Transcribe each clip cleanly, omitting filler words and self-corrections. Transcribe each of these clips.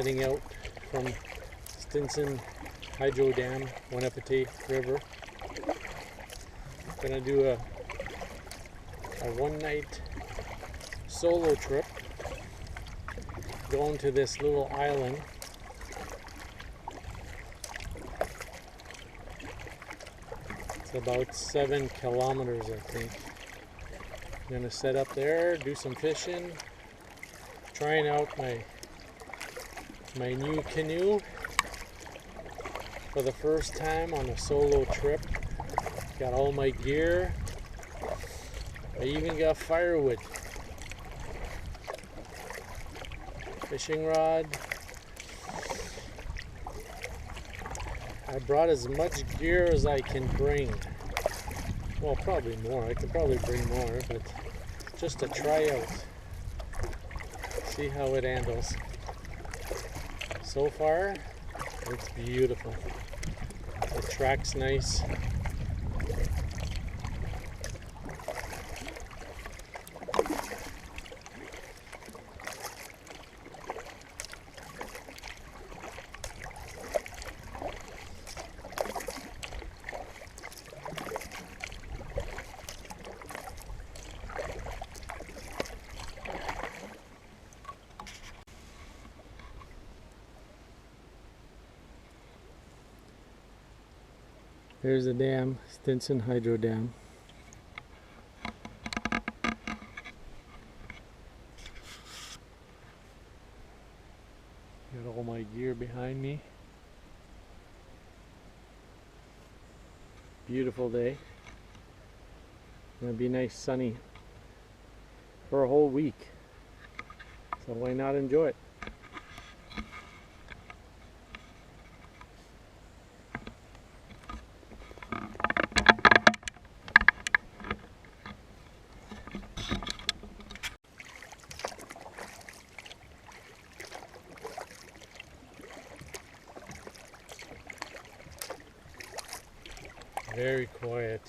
heading out from Stinson Hydro Dam, Winipite River. Gonna do a one-night solo trip going to this little island. It's about 7 kilometers, I think. I'm gonna set up there, do some fishing, trying out my new canoe for the first time on a solo trip. Got all my gear. I even got firewood, fishing rod. I brought as much gear as I can bring. Well, probably more. I could probably bring more, but just to try out. See how it handles. So far, it's beautiful. The track's nice. There's the dam, Stinson Hydro Dam. Got all my gear behind me. Beautiful day. Gonna be nice sunny for a whole week. So why not enjoy it? Very quiet.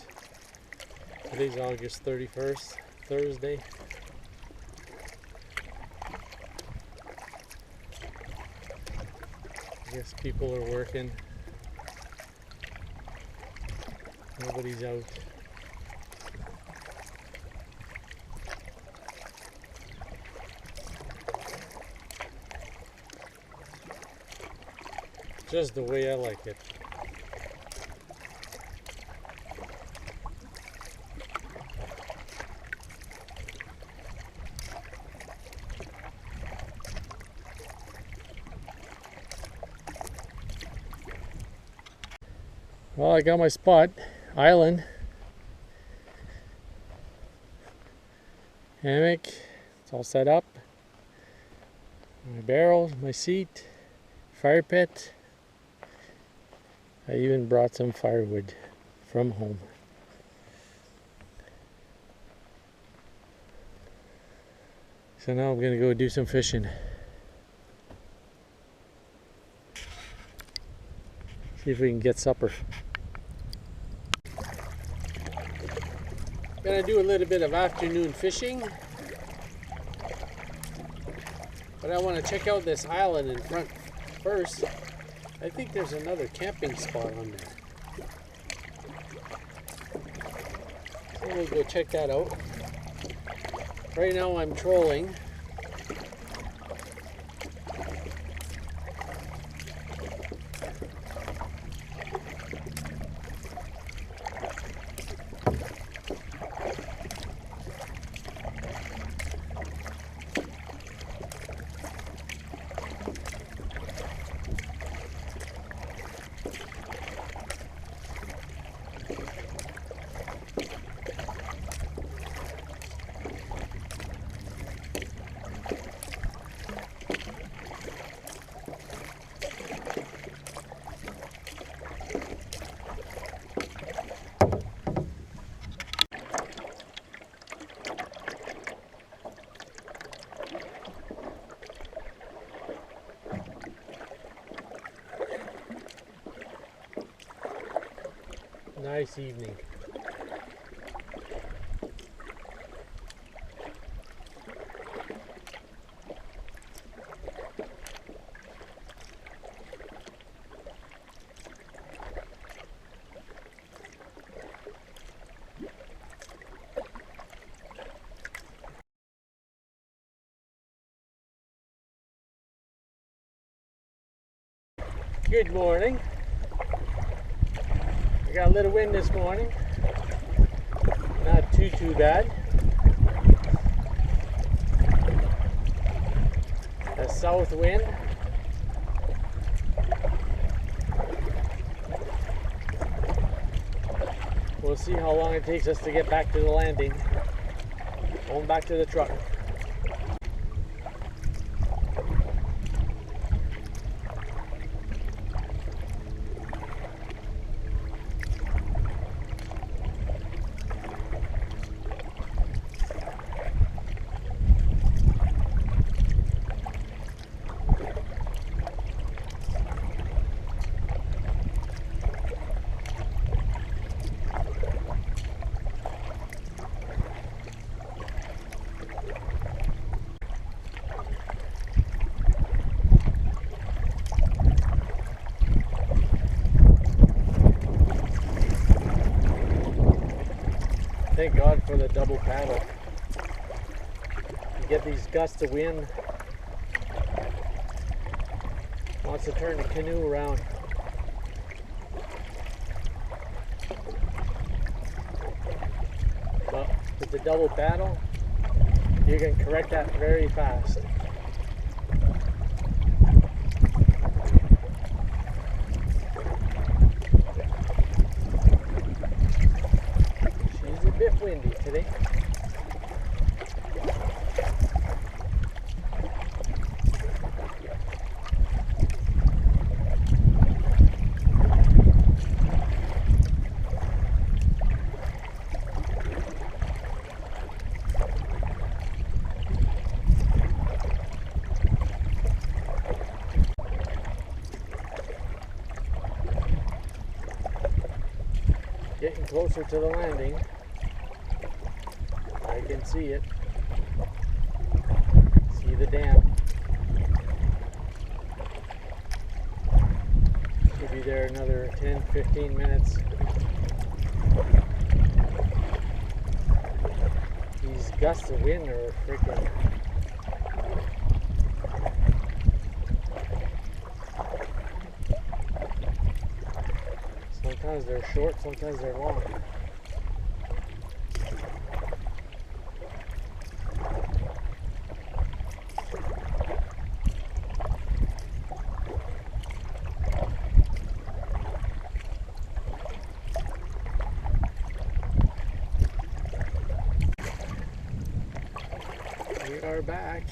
Today's August 31st, Thursday. I guess people are working. Nobody's out. Just the way I like it. Well, I got my spot, island, hammock, it's all set up, my barrel, my seat, fire pit. I even brought some firewood from home. So now I'm gonna go do some fishing. See if we can get supper. Gonna do a little bit of afternoon fishing, but I want to check out this island in front first. I think there's another camping spot on there, so we'll go check that out. Right now I'm trolling. Nice evening. Good morning. We got a little wind this morning. Not too bad. A south wind. We'll see how long it takes us to get back to the landing. Going back to the truck. Thank God for the double paddle. You get these gusts of wind. Wants to turn the canoe around. But with the double paddle, you can correct that very fast. She's a bit windy today. Getting closer to the landing. I can see it. See the dam. Should be there another 10-15 minutes. These gusts of wind are freaking. Sometimes they're short, sometimes they're long. We are back.